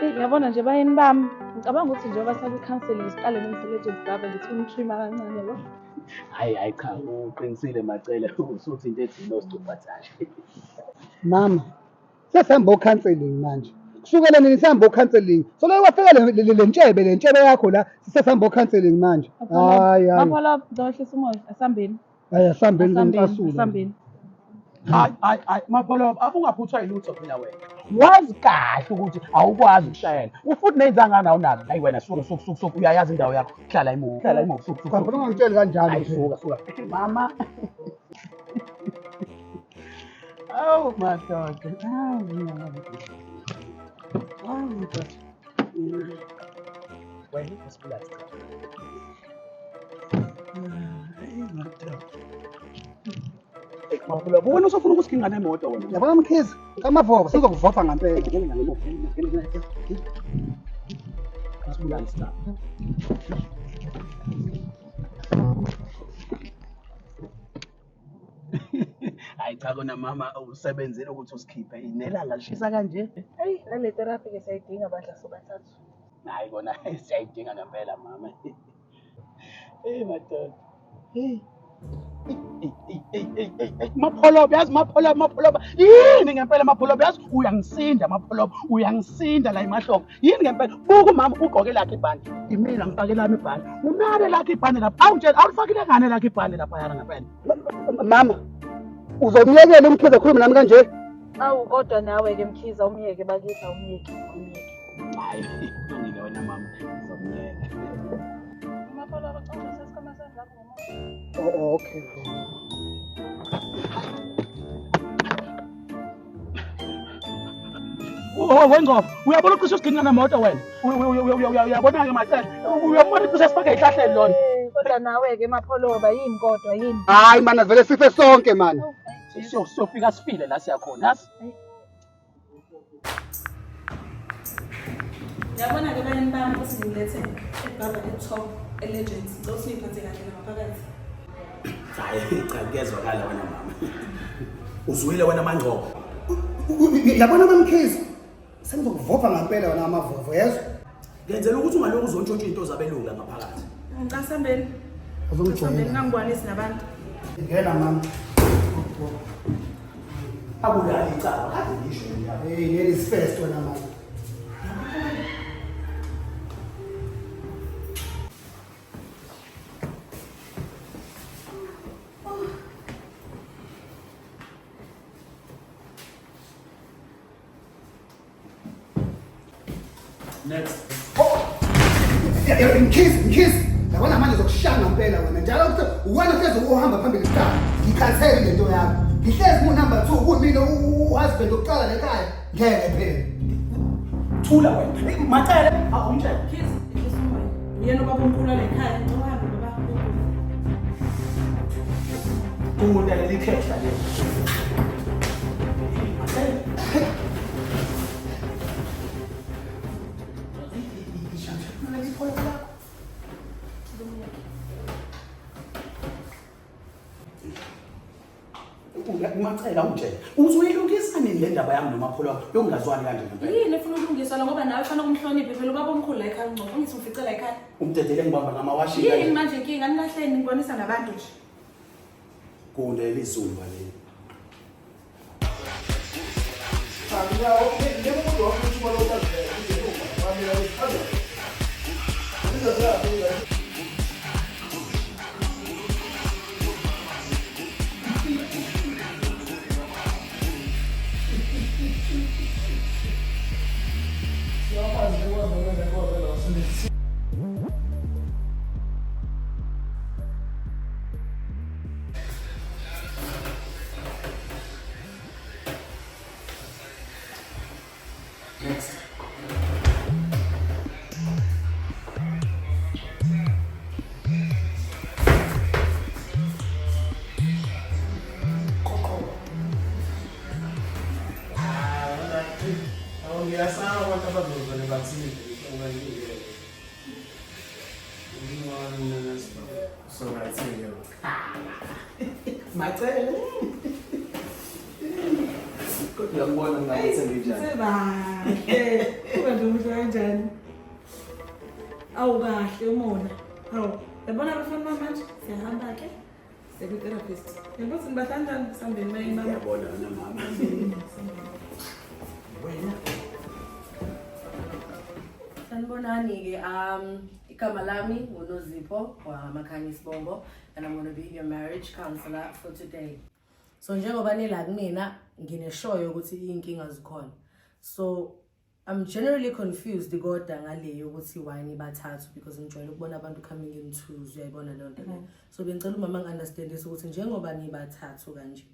Ngiyabona nje bayini bami. Ngicabanga ukuthi njengoba sakwi-counselling siqale nomsebenzi gaba ngithi umthrima kancane yabo. Hayi cha uqinisile macele usuthi into ethi nosicuphathashe. Mama, sesihamba counselling manje. Kusukela nini sihamba counselling? So la wafika le ntshebe yakho la sesihamba counselling manje. Hayi hayi. Maphola ngizohlisa umoya asambeni. Hayi asihambeni ngomcasulo. Asambeni. Hayi mapholo abungaphuthwa yilutho phela wena. Wazi kahle ukuthi awukwazi ukushayela. Ufuthi nenzanga nawo nazo. Hayi wena suka uyayazi indawo yakho. Hlala imoto suka. Kakhulu ungangitsheli kanjalo. Hayi suka. Mama. Oh my God. Oh my God. Wena usibuyazi cha. Mapholo wena usofuna ukusikhinga nemoto wena. Yabona mkhizi, kamavoba sizokuvotha ngempela. Asibulali sina. Hayi cha kona mama usebenzile ukuthi usikhiphe inelanga lishisa kanje. Hey, nale therapy ke sayidinga bandla sobathathu. Hayi kona siyayidinga ngempela mama. Madoda. Mapholo yini ngempela mapholo yazi uyangisinda la emahlombe yini ngempela buku mama ugqoke lakhe ibhande imina ngifake lami ibhande unale lakhe ibhande lapha awulifakile ngane lakhe ibhande lapha yana ngempela Mama, uzomyekela umkhize khuluma nami kanje? Awu kodwa nawe ke Mkhiza umyeke bakithi umyeke. hayi kulungile wena mama ngizomyeka Maphola abacela sesikama sendla ngomoya. Oh okay. Wengoba uyabona ukuthi usiginqa nemoto wena uyabona ke macela uyabona ukuthi sesifake ihlahleni lona Kodwa nawe ke Mapholoba yini kodwa yini? Hayi mana vele sife sonke man. sofika sifile la siyakhona yasi Yabona ke bayini bami ukuthi ngilethe ebaba etop elegends ngicela siphathe kahle ngaphakathi. hayi cha kuyezwakala wena mama uzwile wena mangcobo Yabona bamkhizi, sengizokuvopha ngempela wena amavovo yezwa. ngenzela ukuthi ungalokhu uzontshontsha into zabelunga ngaphakathi Ngiqasambeni. Uzongijwayela. Ngangibonisi nabantu. Ngena mama. abulali icala kade ngisho yabo Hey, ladies first wena mama. next Mkhizi. Yabona manje zokushaya ngempela wena. Njalo ukuthi uwena pheze uhamba phambili isitaba. Ngikhathele lento yakho. Ngihlezi ku number 2 kumina uhusband oqala lekhaya. Ngeke phela. thula wena macele awunjela Kids, ihlisa umoya. Uyena ubaba omkhulu la ekhaya, uhambe baba. kude likhehla le Ngicela ungitshela uthi uyilungisa nini le ndaba yami nomapholo yongazwani kanje ngempela Yini efuna ukulungiswa la ngoba nawe ufana ukumhlonipha phela ubaba omkhulu la ekhaya ungcobo. Ngithi ufice la ekhaya. umdedele ngibamba ngamawashi Yini manje inkinga nilahleni ngibonisa nabantu nje. kunde lizulu le next macele kodwa ngibona ngathi senginjani Seba. Kube nje awukahle umona. Hawu, yabona abafana manje siyahamba ke. Sekutherapist. Yebo sinibahlanjani sambeni mayimama. Ngiyabona wena mama. Wena Sanibonani-ke, igama lami nguNozipho waMakhanya Isibongo, and I'm going to be your marriage counselor for today. So njengoba nila kumina ngineshoyo ukuthi inkinga zikhona. So I'm generally confused kodwa ngaleyo ukuthi why nibathathu, because ngijwayele ukubona abantu coming in twos, uyayibona leyo nto leyo. So bengicela umama ngi-understandise ukuthi njengoba nibathathu kanje,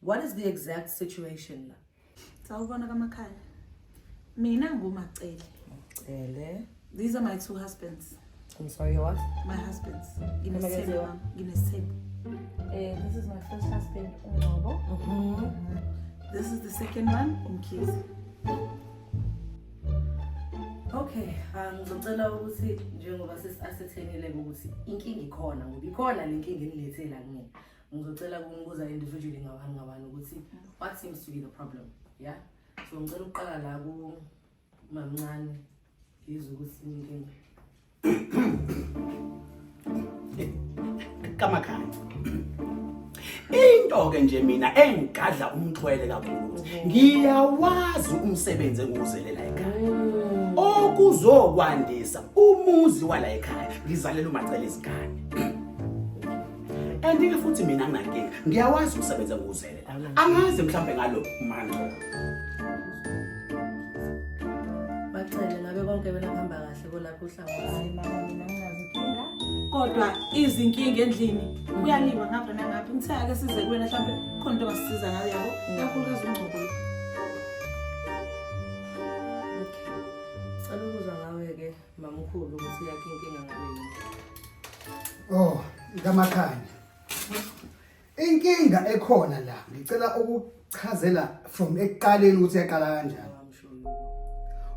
what is the exact situation la? Sawubona kaMakhanya. Mina ngumacele. These are my two husbands. I'm sorry, what? My husbands. This is my first husband, Unobo. This is the second one, Umkhize. Okay, ngizocela ukuthi njengoba asithenile ukuthi inkinga ikhona ngoba ikhona le nkinga enilethela kimi. Ngizocela ukunibuza individually ngawani ukuthi what seems to be the problem, yeah? So ngicela uqala la ku mamncane izwe ukuthi inkinga. Kamakhanya. Into ke nje mina engigadla umxhwele kakhulu. Ngiyawazi umsebenzi engiwuzelela ekhaya. Okuzokwandisa umuzi wala ekhaya. Ngizalela umacele izingane. Andike futhi mina nginankinga. Ngiyawazi umsebenzi engiwuzelela. Angazi mhlambe ngalo manje. Bacele ngabe konke wena kuhamba kahle kolapho uhlangothi. Hayi mama mina ngingazinkinga. Kodwa izinkinga endlini kuyaliwa ngapha nangapha. Ngithaka ke size kuwena mhlambe khona into ongasisiza ngayo yabo. Kakhulukazi ungqobo. Cela ukuzwa ngawe ke mamkhulu ukuthi yakhe inkinga ngabe yini. Oh, ngamakhanya. Inkinga ekhona la, ngicela ukuchazela from ekuqaleni ukuthi yaqala kanjani.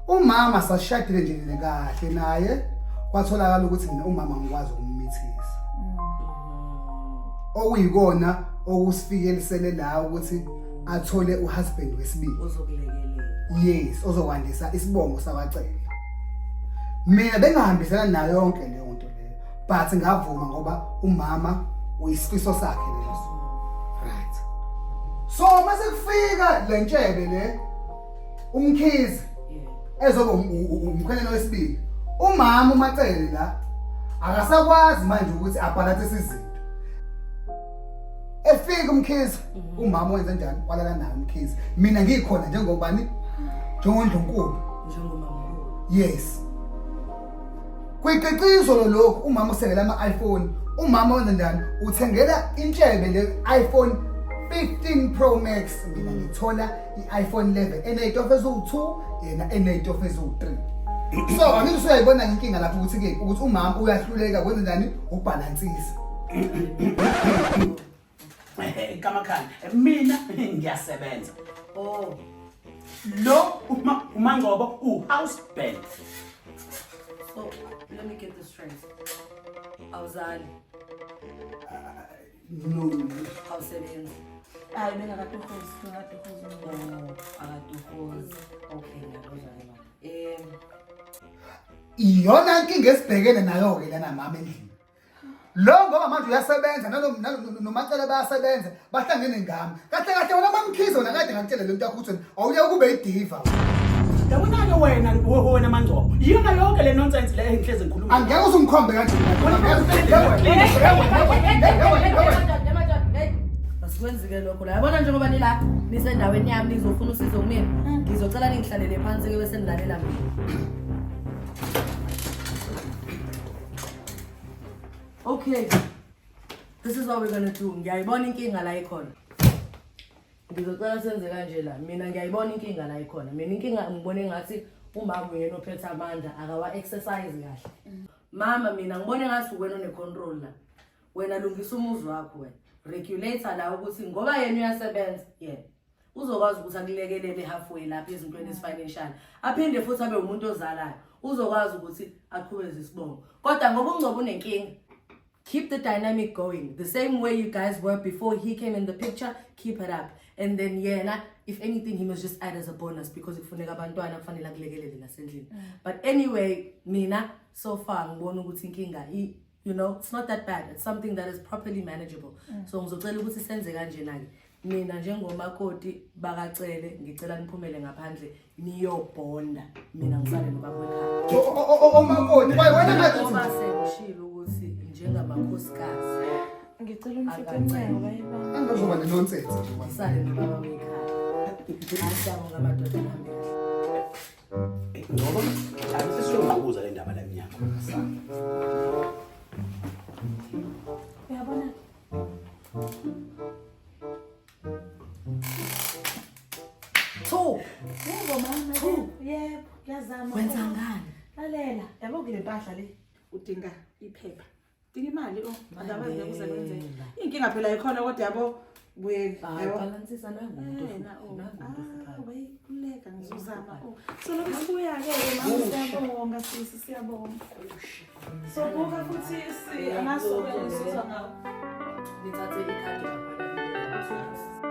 Umama sashadile nje kahle naye, kwatholakala ukuthi mina umama ngikwazi ukumithisa. Okuyikona okusifikelele la ukuthi athole uhusband wesibili. Uzokulekelela. Yes, ozokwandisa isibongo sabacele. Mina bengahambisana nayo yonke leyo nto leyo, but ngavuma ngoba umama uyisifiso sakhe leso. Right. So mase kufika le ntshebe le Umkhize ezoba umkhwenyana wesibili. Umama umacele la akasakwazi manje ukuthi abhalathise izinto. Efika Umkhize, umama wenza njani? Walala naye Umkhize. Mina ngikhona njengobani? Njengondlunkulu. Njengomamkhulu. Yes. Kwiqeqiso lokho umama usengela ama-iPhone. Umama wenza njani? Uthengela intshebe le iPhone 15 Pro Max. Mina ngithola i-iPhone 11 ene-8 eziwu-2 yena ene-8 eziwu-3. So angithi usuyayibona inkinga lapho ukuthi ke ukuthi umama uyahluleka kwenza njani ubalansisa. Kamakhanya, mina ngiyasebenza. Oh, Lo uMangobo uhusband. so let me get this straight. Awuzali, No. awusebenzi. Hayi mina ngatohozi. Oh, akatuhozi. Okay, ngiyakuzwa ke mama. Iyona inkinga esibhekene nayo ke lana mama endlini. Lo ngoba manje uyasebenza nomacele bayasebenza bahlangene ngami. Kahle wena mamkhize wona kade ngakutshela lento yakho ukuthi awuye kube idiva. Yabona-ke wena Mangcobo. Yona yonke le nonsense le engihlezi ngikhuluma. Angeke uzungikhombe kanje. Asikwenzi-ke lokho la. Yabona njengoba nila nisendaweni yami nizofuna usizo kumina, ngizocela ningihlalele phansi-ke bese nilalela mina. Okay, this is what we're gonna do. Ngiyayibona inkinga la ikhona. Ngizocela senze kanje la. Mina ngiyayibona inkinga la ikhona. Mina inkinga ngibone ngathi umama uyena ophethe amandla akawa-exercise kahle. Mama mina ngibone ngathi wena one-control la. Wena lungisa umuzi wakho wena. Regulator la ukuthi ngoba yena uyasebenza, yena uzokwazi ukuthi akulekelele halfway lapha ezintweni ezifinancial. Aphinde futhi abe umuntu ozalayo. Uzokwazi ukuthi aqhubeze isibongo. Kodwa ngoba uNgcobo unenkinga, keep the dynamic going. The same way you guys were before he came in the picture, keep it up. And then yena, if anything, he must just add as a bonus because kufuneka abantwana kufanele akulekelele nasendlini. But anyway, mina so far ngibona ukuthi inkinga you know, it's not that bad. It's something that is properly manageable. So ngizocela ukuthi senze kanjena ke. Mina njengomakoti bakacele ngicela niphumele ngaphandle niyobonda. Mina ngisale nobaba ekhaya. Makoti, wena ngathi Ngoba sekushilo ukuthi njengamakhosikazi Ngicela umfutho emnyango bayibamba. angazoba nenonsense nje wena. ngisale nobaba wekhaya. Asiyabonga amadoda phambili. Ngoba asisiyokubuza le ndaba la emnyango. Uyabona? Two. Yebo mama. Yebo, ngiyazama. Wenza ngani? Lalela, yabo kule mpahla le. Udinga iphepha. Udinga imali ndaba ngekusebenza. Inkinga phela ikhona kodwa yabo Balansisa nangumuntu. Wayikhuleka ngizozama. So lokho sibuya ke mama siyabonga sisi siyabonga. So buka futhi angaso kwenza ngawo. Ngithathe ikhadi lapha.